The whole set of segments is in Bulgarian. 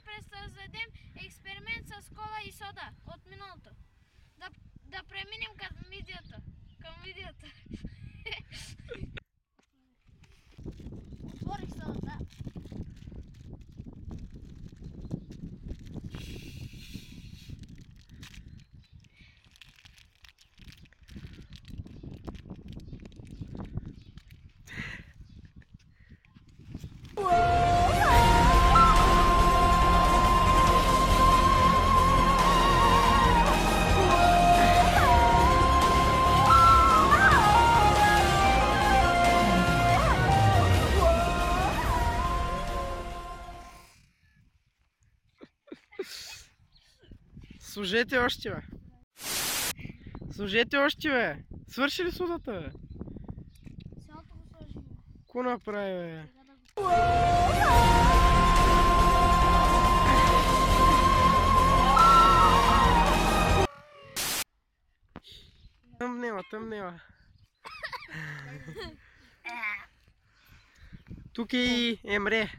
пресъздадем експеримент с кола и сода от миналото. Да преминем към видеото. Отворих содата. Служете още, бе! Служете още, бе! Свърши ли содата, бе? Цялото го сложим. Ко направи, бе? Тъмнела. Тук е и Емре.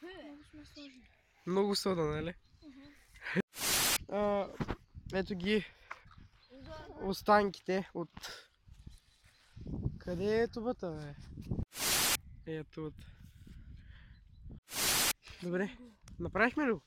Много сме сложили. Много сода, нали? Ето ги останките от... Къде е тубата, бе? Ето от... Добре, направихме ли го?